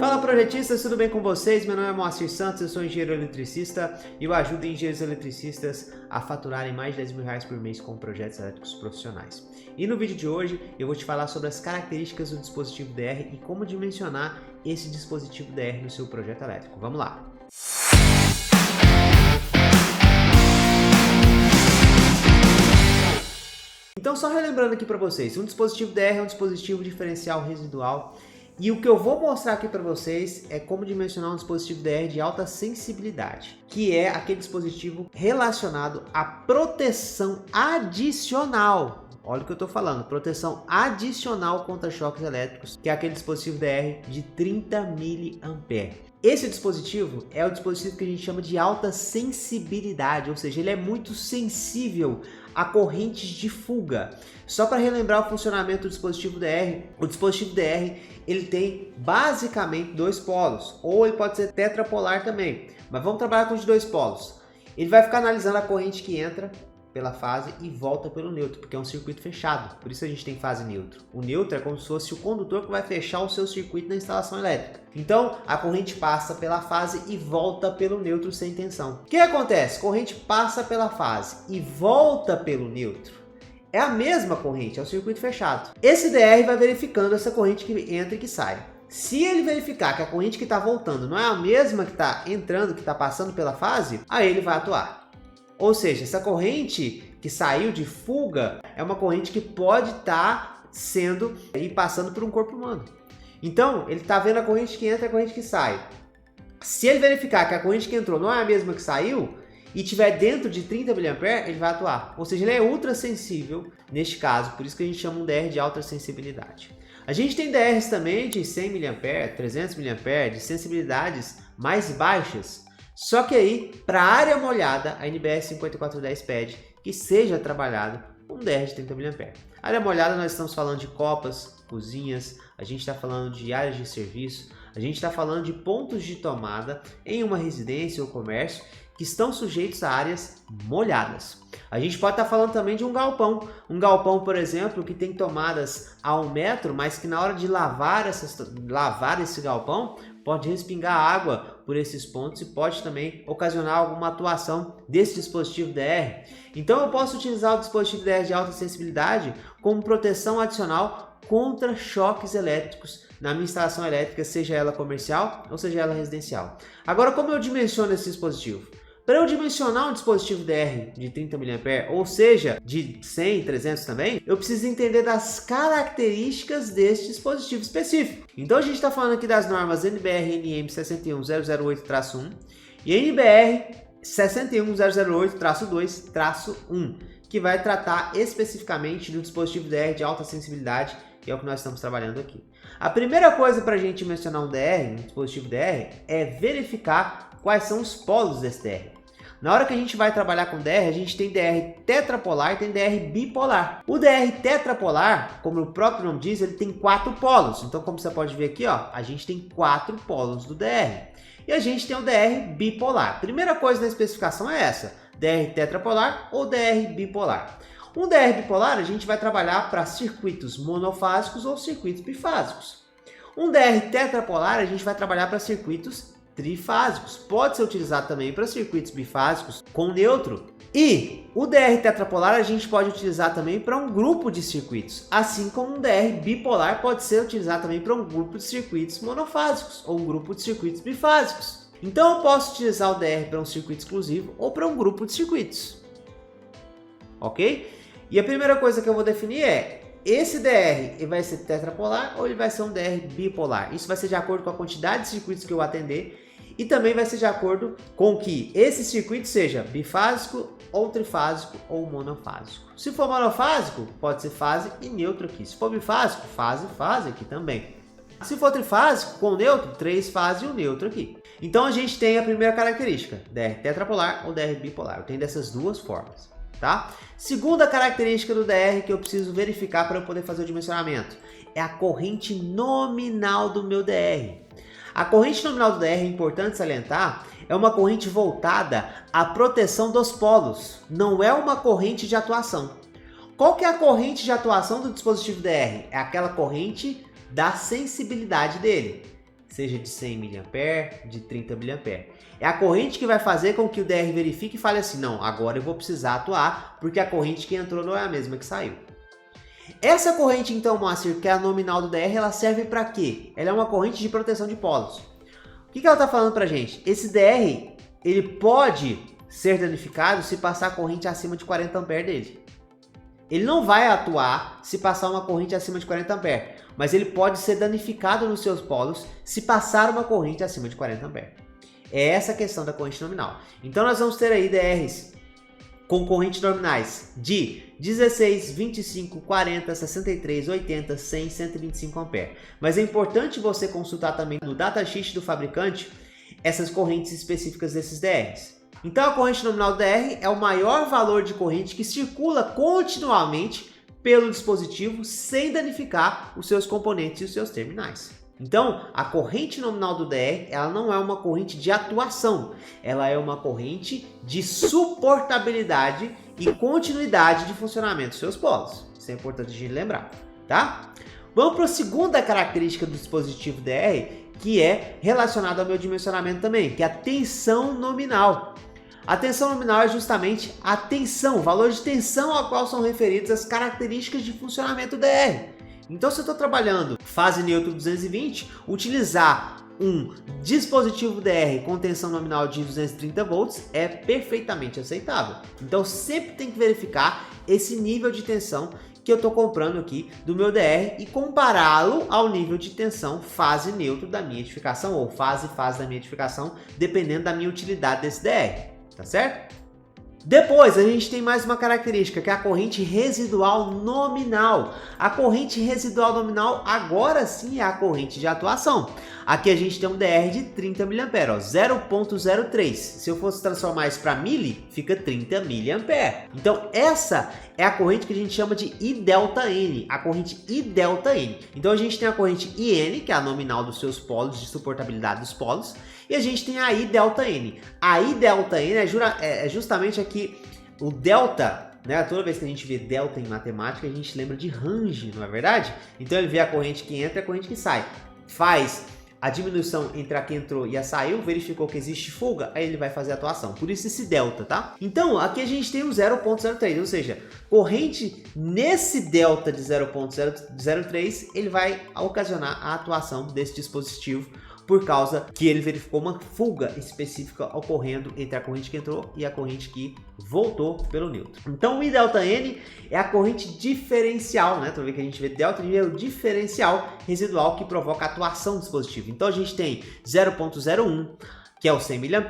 Fala projetistas, tudo bem com vocês? Meu nome é Moacir Santos, eu sou engenheiro eletricista e eu ajudo engenheiros eletricistas a faturarem mais de R$10.000 por mês com projetos elétricos profissionais. E no vídeo de hoje eu vou te falar sobre as características do dispositivo DR e como dimensionar esse dispositivo DR no seu projeto elétrico. Vamos lá! Então, só relembrando aqui para vocês, um dispositivo DR é um dispositivo diferencial residual e o que eu vou mostrar aqui para vocês é como dimensionar um dispositivo DR de alta sensibilidade, que é aquele dispositivo relacionado à proteção adicional. Olha o que eu estou falando, proteção adicional contra choques elétricos, que é aquele dispositivo DR de 30 mA. Esse dispositivo é o dispositivo que a gente chama de alta sensibilidade, ou seja, ele é muito sensível a correntes de fuga. Só para relembrar o funcionamento do dispositivo DR, o dispositivo DR ele tem basicamente dois polos, ou ele pode ser tetrapolar também, mas vamos trabalhar com os dois polos. Ele vai ficar analisando a corrente que entra pela fase e volta pelo neutro, porque é um circuito fechado, por isso a gente tem fase neutro. O neutro é como se fosse o condutor que vai fechar o seu circuito na instalação elétrica. Então a corrente passa pela fase e volta pelo neutro sem tensão. O que acontece? Corrente passa pela fase e volta pelo neutro. É a mesma corrente, é o circuito fechado. Esse DR vai verificando essa corrente que entra e que sai. Se ele verificar que a corrente que está voltando não é a mesma que está entrando, que está passando pela fase, aí ele vai atuar. Ou seja, essa corrente que saiu de fuga é uma corrente que pode estar sendo e passando por um corpo humano. Então, ele está vendo a corrente que entra e a corrente que sai. Se ele verificar que a corrente que entrou não é a mesma que saiu e estiver dentro de 30 mA, ele vai atuar. Ou seja, ele é ultra sensível neste caso, por isso que a gente chama um DR de alta sensibilidade. A gente tem DRs também de 100 mA, 300 mA, de sensibilidades mais baixas. Só que aí, para a área molhada, a NBR 5410 pede que seja trabalhado um DR de 30 mA. Área molhada nós estamos falando de copas, cozinhas, a gente está falando de áreas de serviço, a gente está falando de pontos de tomada em uma residência ou comércio que estão sujeitos a áreas molhadas. A gente pode estar falando também de um galpão, por exemplo, que tem tomadas a 1 metro, mas que na hora de lavar esse galpão, pode respingar água por esses pontos e pode também ocasionar alguma atuação desse dispositivo DR. Então eu posso utilizar o dispositivo DR de alta sensibilidade como proteção adicional contra choques elétricos na minha instalação elétrica, seja ela comercial ou seja ela residencial. Agora, como eu dimensiono esse dispositivo? Para eu dimensionar um dispositivo DR de 30 mA, ou seja, de 100, 300 também, eu preciso entender das características desse dispositivo específico. Então a gente está falando aqui das normas NBR NM 61008-1 e NBR 61008-2-1, que vai tratar especificamente do dispositivo DR de alta sensibilidade, que é o que nós estamos trabalhando aqui. A primeira coisa para a gente mencionar um dispositivo DR, é verificar quais são os polos desse DR. Na hora que a gente vai trabalhar com DR, a gente tem DR tetrapolar e tem DR bipolar. O DR tetrapolar, como o próprio nome diz, ele tem 4 polos. Então, como você pode ver aqui, ó, a gente tem 4 polos do DR. E a gente tem o DR bipolar. Primeira coisa na especificação é essa, DR tetrapolar ou DR bipolar. Um DR bipolar a gente vai trabalhar para circuitos monofásicos ou circuitos bifásicos. Um DR tetrapolar a gente vai trabalhar para circuitos trifásicos. Pode ser utilizado também para circuitos bifásicos com neutro. E o DR tetrapolar a gente pode utilizar também para um grupo de circuitos. Assim como um DR bipolar pode ser utilizado também para um grupo de circuitos monofásicos ou um grupo de circuitos bifásicos. Então eu posso utilizar o DR para um circuito exclusivo ou para um grupo de circuitos. Ok? E a primeira coisa que eu vou definir é: esse DR ele vai ser tetrapolar ou ele vai ser um DR bipolar? Isso vai ser de acordo com a quantidade de circuitos que eu atender e também vai ser de acordo com que esse circuito seja bifásico ou trifásico ou monofásico. Se for monofásico, pode ser fase e neutro aqui. Se for bifásico, fase e fase aqui também. Se for trifásico, com neutro, 3 fases e o neutro aqui. Então a gente tem a primeira característica, DR tetrapolar ou DR bipolar. Eu tenho dessas duas formas. Tá? Segunda característica do DR que eu preciso verificar para eu poder fazer o dimensionamento é a corrente nominal do meu DR. A corrente nominal do DR, é importante salientar, é uma corrente voltada à proteção dos polos, não é uma corrente de atuação. Qual que é a corrente de atuação do dispositivo DR? É aquela corrente da sensibilidade dele. seja de 100 mA, de 30 mA. É a corrente que vai fazer com que o DR verifique e fale assim, não, agora eu vou precisar atuar, porque a corrente que entrou não é a mesma que saiu. Essa corrente então, Moacir, que é a nominal do DR, ela serve para quê? Ela é uma corrente de proteção de polos. O que ela está falando para a gente? Esse DR, ele pode ser danificado se passar a corrente acima de 40 A dele. Ele não vai atuar se passar uma corrente acima de 40 A, mas ele pode ser danificado nos seus polos se passar uma corrente acima de 40 A. É essa a questão da corrente nominal. Então nós vamos ter aí DRs com correntes nominais de 16, 25, 40, 63, 80, 100, 125 A. Mas é importante você consultar também no datasheet do fabricante essas correntes específicas desses DRs. Então a corrente nominal do DR é o maior valor de corrente que circula continuamente pelo dispositivo sem danificar os seus componentes e os seus terminais. Então, a corrente nominal do DR, ela não é uma corrente de atuação, ela é uma corrente de suportabilidade e continuidade de funcionamento dos seus polos. Isso é importante a gente lembrar, tá? Vamos para a segunda característica do dispositivo DR, que é relacionada ao meu dimensionamento também, que é a tensão nominal. A tensão nominal é justamente a tensão, o valor de tensão ao qual são referidas as características de funcionamento do DR. Então, se eu estou trabalhando fase neutro 220, utilizar um dispositivo DR com tensão nominal de 230 volts é perfeitamente aceitável. Então, sempre tem que verificar esse nível de tensão que eu estou comprando aqui do meu DR e compará-lo ao nível de tensão fase neutro da minha edificação ou fase da minha edificação, dependendo da minha utilidade desse DR, tá certo? Depois, a gente tem mais uma característica, que é a corrente residual nominal. A corrente residual nominal, agora sim, é a corrente de atuação. Aqui a gente tem um DR de 30 mA, 0.03. Se eu fosse transformar isso para mili, fica 30 mA. Então, essa é a corrente que a gente chama de IΔN, a corrente IΔN. Então, a gente tem a corrente IN, que é a nominal dos seus polos, de suportabilidade dos polos, e a gente tem a IΔN. A IΔN é justamente aqui o delta, né? Toda vez que a gente vê delta em matemática, a gente lembra de range, não é verdade? Então ele vê a corrente que entra e a corrente que sai. Faz a diminuição entre a que entrou e a saiu, verificou que existe fuga, aí ele vai fazer a atuação. Por isso esse delta, tá? Então aqui a gente tem o 0.03, ou seja, corrente nesse delta de 0.03, ele vai ocasionar a atuação desse dispositivo, por causa que ele verificou uma fuga específica ocorrendo entre a corrente que entrou e a corrente que voltou pelo neutro. Então o IΔN é a corrente diferencial, né? Toda vez que a gente vê delta, é o diferencial residual que provoca a atuação do dispositivo. Então a gente tem 0.01, que é o 100 mA,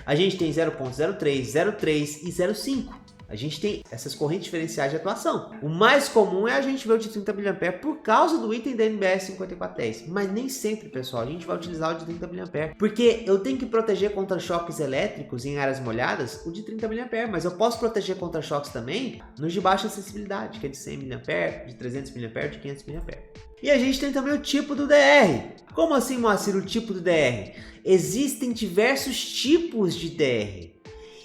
a gente tem 0.03, 0.3 e 0.5. A gente tem essas correntes diferenciais de atuação. O mais comum é a gente ver o de 30 mA por causa do item da NBR 5410. Mas nem sempre, pessoal, a gente vai utilizar o de 30 mA. Porque eu tenho que proteger contra choques elétricos em áreas molhadas, o de 30 mA. Mas eu posso proteger contra choques também nos de baixa sensibilidade, que é de 100 mA, de 300 mA, de 500 mA. E a gente tem também o tipo do DR. Como assim, Moacir, o tipo do DR? Existem diversos tipos de DR.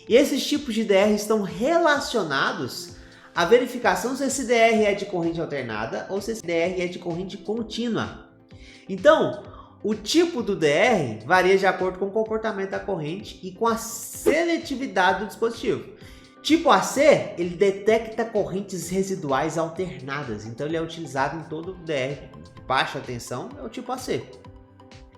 E esses tipos de DR estão relacionados à verificação se esse DR é de corrente alternada ou se esse DR é de corrente contínua. Então, o tipo do DR varia de acordo com o comportamento da corrente e com a seletividade do dispositivo. Tipo AC, ele detecta correntes residuais alternadas, então ele é utilizado em todo o DR. Baixa tensão é o tipo AC.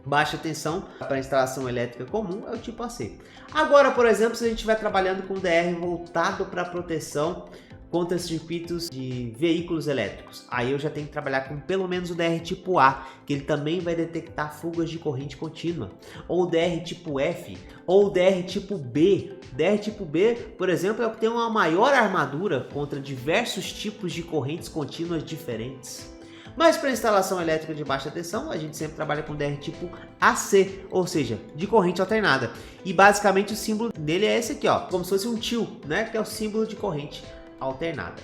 Baixa tensão para instalação elétrica comum é o tipo AC. Agora, por exemplo, se a gente estiver trabalhando com DR voltado para proteção contra circuitos de veículos elétricos, aí eu já tenho que trabalhar com pelo menos o DR tipo A, que ele também vai detectar fugas de corrente contínua, ou o DR tipo F, ou o DR tipo B. DR tipo B, por exemplo, é o que tem uma maior armadura contra diversos tipos de correntes contínuas diferentes. Mas para instalação elétrica de baixa tensão, a gente sempre trabalha com DR tipo AC, ou seja, de corrente alternada. E basicamente o símbolo dele é esse aqui, ó, como se fosse um tio, né, que é o símbolo de corrente alternada.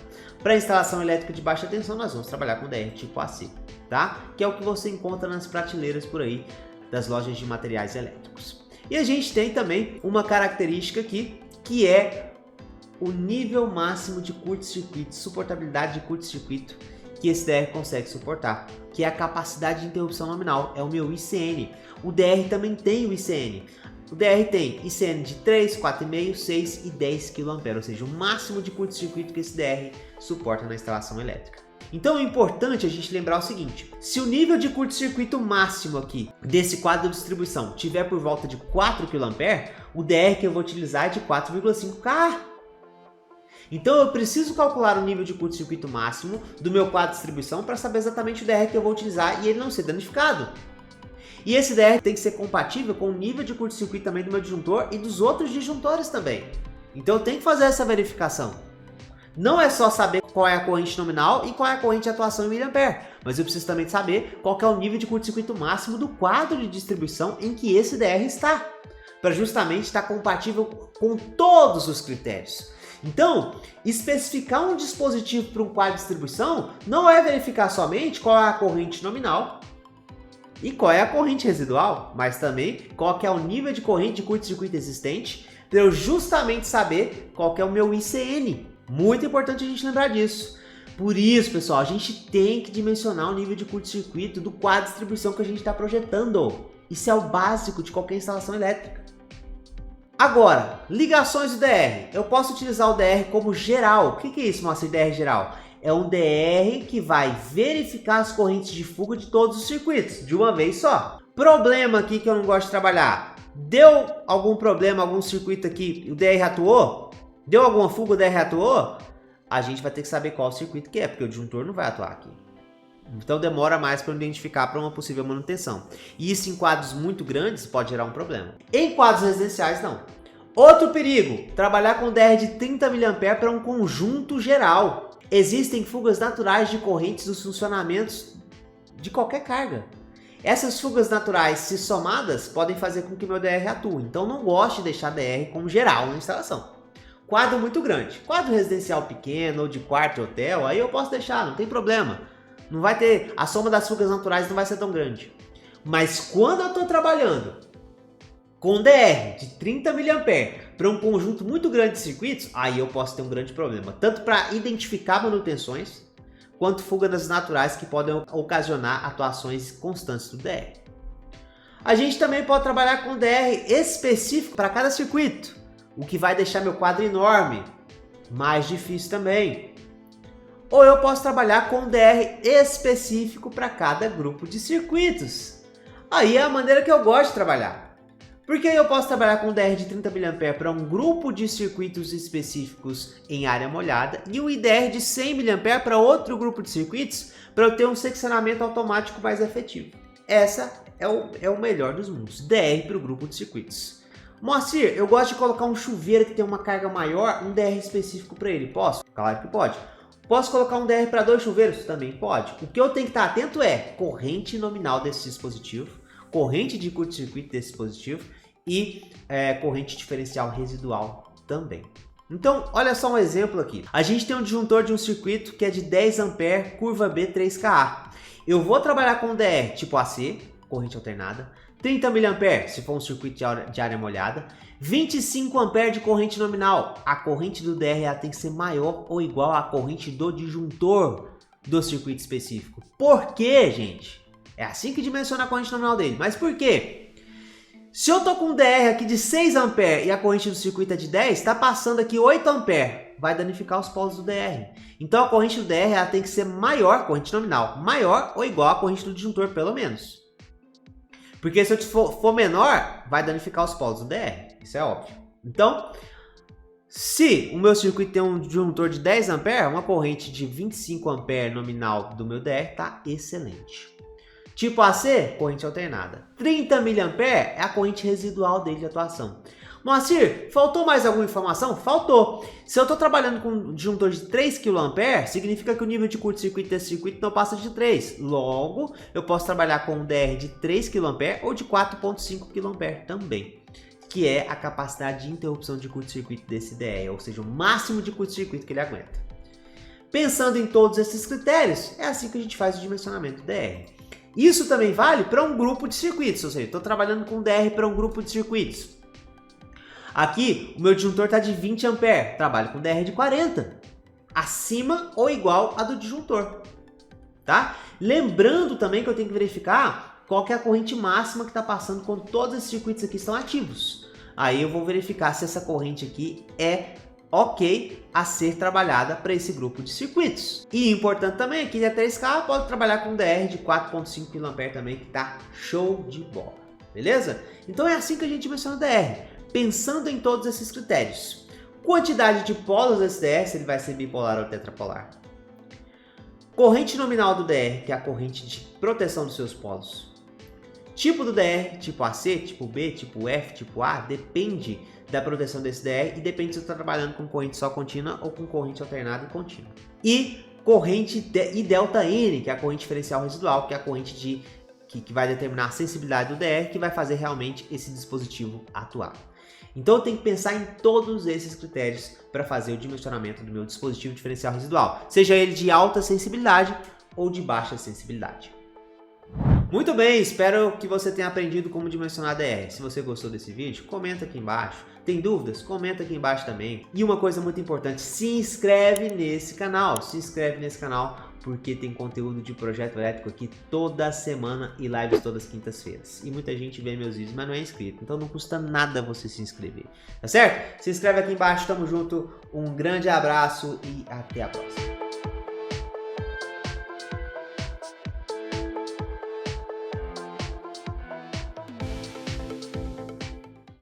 Para instalação elétrica de baixa tensão, nós vamos trabalhar com DR tipo AC, tá? Que é o que você encontra nas prateleiras por aí das lojas de materiais elétricos. E a gente tem também uma característica aqui, que é o nível máximo de curto-circuito, suportabilidade de curto-circuito, que esse DR consegue suportar, que é a capacidade de interrupção nominal, é o meu ICN. O DR também tem o ICN. O DR tem ICN de 3, 4,5, 6 e 10 kA, ou seja, o máximo de curto-circuito que esse DR suporta na instalação elétrica. Então é importante a gente lembrar o seguinte: se o nível de curto-circuito máximo aqui desse quadro de distribuição tiver por volta de 4 kA, o DR que eu vou utilizar é de 4,5 kA. Então eu preciso calcular o nível de curto-circuito máximo do meu quadro de distribuição para saber exatamente o DR que eu vou utilizar e ele não ser danificado. E esse DR tem que ser compatível com o nível de curto-circuito também do meu disjuntor e dos outros disjuntores também. Então eu tenho que fazer essa verificação. Não é só saber qual é a corrente nominal e qual é a corrente de atuação em mA, mas eu preciso também saber qual é o nível de curto-circuito máximo do quadro de distribuição em que esse DR está, para justamente estar compatível com todos os critérios. Então, especificar um dispositivo para um quadro de distribuição não é verificar somente qual é a corrente nominal e qual é a corrente residual, mas também qual é o nível de corrente de curto-circuito existente, para eu justamente saber qual é o meu ICN. Muito importante a gente lembrar disso. Por isso, pessoal, a gente tem que dimensionar o nível de curto-circuito do quadro de distribuição que a gente está projetando. Isso é o básico de qualquer instalação elétrica. Agora, ligações do DR. Eu posso utilizar o DR como geral. O que é isso, Moacir, DR geral? É um DR que vai verificar as correntes de fuga de todos os circuitos, de uma vez só. Problema aqui que eu não gosto de trabalhar. Deu algum problema, algum circuito aqui, o DR atuou? Deu alguma fuga, o DR atuou? A gente vai ter que saber qual circuito que é, porque o disjuntor não vai atuar aqui. Então demora mais para identificar para uma possível manutenção. E isso em quadros muito grandes pode gerar um problema. Em quadros residenciais, não. Outro perigo, trabalhar com DR de 30 mA para um conjunto geral. Existem fugas naturais de correntes dos funcionamentos de qualquer carga. Essas fugas naturais, se somadas, podem fazer com que meu DR atue. Então não gosto de deixar DR como geral na instalação. Quadro muito grande, quadro residencial pequeno ou de quarto de hotel, aí eu posso deixar, não tem problema. Não vai ter, a soma das fugas naturais não vai ser tão grande. Mas quando eu estou trabalhando com DR de 30 mA para um conjunto muito grande de circuitos, aí eu posso ter um grande problema. Tanto para identificar manutenções, quanto fugas naturais que podem ocasionar atuações constantes do DR. A gente também pode trabalhar com DR específico para cada circuito, o que vai deixar meu quadro enorme, mais difícil também. Ou eu posso trabalhar com DR específico para cada grupo de circuitos. Aí é a maneira que eu gosto de trabalhar. Porque eu posso trabalhar com DR de 30 mA para um grupo de circuitos específicos em área molhada e um IDR de 100 mA para outro grupo de circuitos para eu ter um seccionamento automático mais efetivo. Essa é o melhor dos mundos, DR para o grupo de circuitos. Moacir, eu gosto de colocar um chuveiro que tem uma carga maior, um DR específico para ele. Posso? Claro que pode. Posso colocar um DR para 2 chuveiros? Também pode. O que eu tenho que estar atento é corrente nominal desse dispositivo, corrente de curto-circuito desse dispositivo e corrente diferencial residual também. Então, olha só um exemplo aqui. A gente tem um disjuntor de um circuito que é de 10 A, curva B 3KA. Eu vou trabalhar com DR tipo AC, corrente alternada, 30 mA se for um circuito de área molhada, 25 A de corrente nominal. A corrente do DR tem que ser maior ou igual à corrente do disjuntor do circuito específico. Por quê, gente? É assim que dimensiona a corrente nominal dele. Mas por quê? Se eu tô com um DR aqui de 6 A e a corrente do circuito é de 10, está passando aqui 8 A. Vai danificar os polos do DR. Então a corrente do DR tem que ser maior, corrente nominal, maior ou igual à corrente do disjuntor, pelo menos. Porque se eu for menor, vai danificar os polos do DR. Isso é óbvio. Então, se o meu circuito tem um disjuntor de 10 A, uma corrente de 25 A nominal do meu DR está excelente. Tipo AC, corrente alternada. 30 mA é a corrente residual dele de atuação. Moacir, faltou mais alguma informação? Faltou. Se eu estou trabalhando com um disjuntor de 3 kA, significa que o nível de curto-circuito desse circuito não passa de 3. Logo, eu posso trabalhar com um DR de 3 kA ou de 4,5 kA também, que é a capacidade de interrupção de curto-circuito desse DR, ou seja, o máximo de curto-circuito que ele aguenta. Pensando em todos esses critérios, é assim que a gente faz o dimensionamento do DR. Isso também vale para um grupo de circuitos, ou seja, estou trabalhando com DR para um grupo de circuitos. Aqui, o meu disjuntor está de 20 A, trabalho com DR de 40, acima ou igual a do disjuntor. tá? Lembrando também que eu tenho que verificar qual que é a corrente máxima que está passando quando todos esses circuitos aqui estão ativos. Aí eu vou verificar se essa corrente aqui é ok a ser trabalhada para esse grupo de circuitos. E importante também, aqui de 3K pode trabalhar com DR de 4.5 kA também, que tá show de bola, beleza? Então é assim que a gente menciona o DR, pensando em todos esses critérios. Quantidade de polos desse DR, se ele vai ser bipolar ou tetrapolar. Corrente nominal do DR, que é a corrente de proteção dos seus polos. Tipo do DR, tipo AC, tipo B, tipo F, tipo A, depende da proteção desse DR e depende se você está trabalhando com corrente só contínua ou com corrente alternada e contínua. E corrente e delta N, que é a corrente diferencial residual, que é a corrente que vai determinar a sensibilidade do DR, que vai fazer realmente esse dispositivo atuar. Então eu tenho que pensar em todos esses critérios para fazer o dimensionamento do meu dispositivo diferencial residual, seja ele de alta sensibilidade ou de baixa sensibilidade. Muito bem, espero que você tenha aprendido como dimensionar DR. Se você gostou desse vídeo, comenta aqui embaixo. Tem dúvidas? Comenta aqui embaixo também. E uma coisa muito importante, se inscreve nesse canal. Se inscreve nesse canal porque tem conteúdo de projeto elétrico aqui toda semana e lives todas as quintas-feiras. E muita gente vê meus vídeos, mas não é inscrito. Então não custa nada você se inscrever, tá certo? Se inscreve aqui embaixo, tamo junto. Um grande abraço e até a próxima.